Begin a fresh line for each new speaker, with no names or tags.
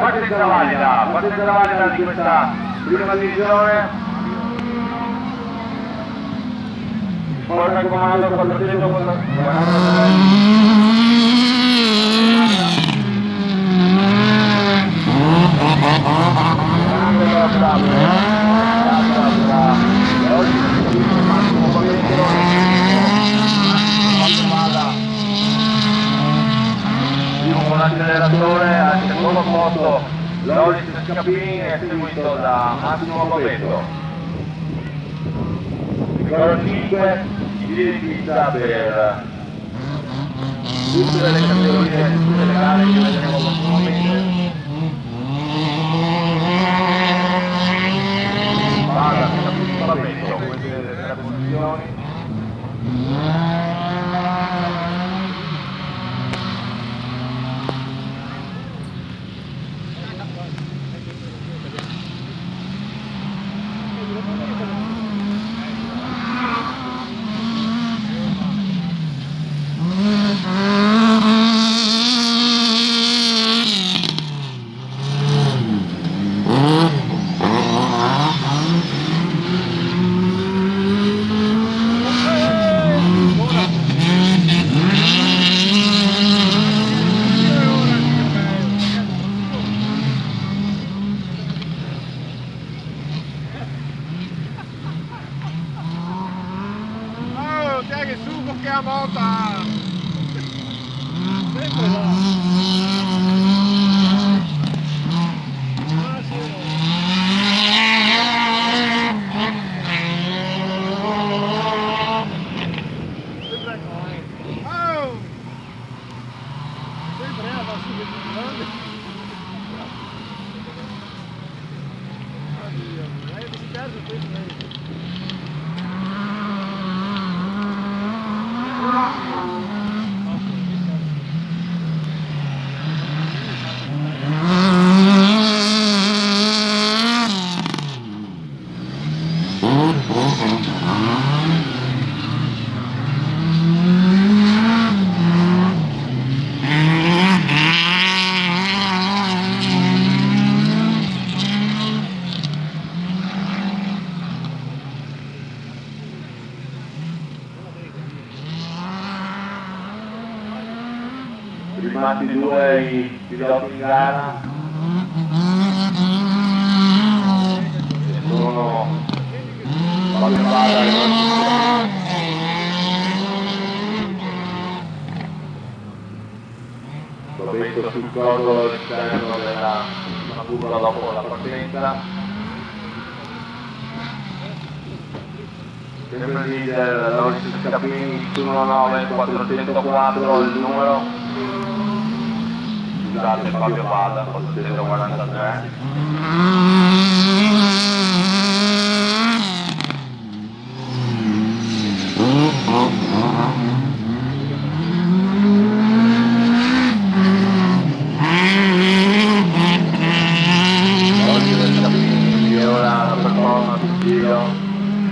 partenza valida di questa prima divisione. Porta il comando 443. Con l'acceleratore al secondo posto Loris Scappini è seguito da Massimo Bavetto. Ricordo 5 giri di pista per tutte le categorie, tutte le gare che vedremo prossimamente. Vada Scappini Bavetto, queste le 3 posizioni.
Che su che a volta sempre là. Sempre va su che ti grande. Oddio, hai perso questo.
Rimasti 2 i piloti in gara, sono Fabio Vada e Bavetto sul cordolo all'esterno della curva dopo la partenza. Sempre il leader Loris Scappini 19404 il numero. Scusate, Fabio Vada, 843.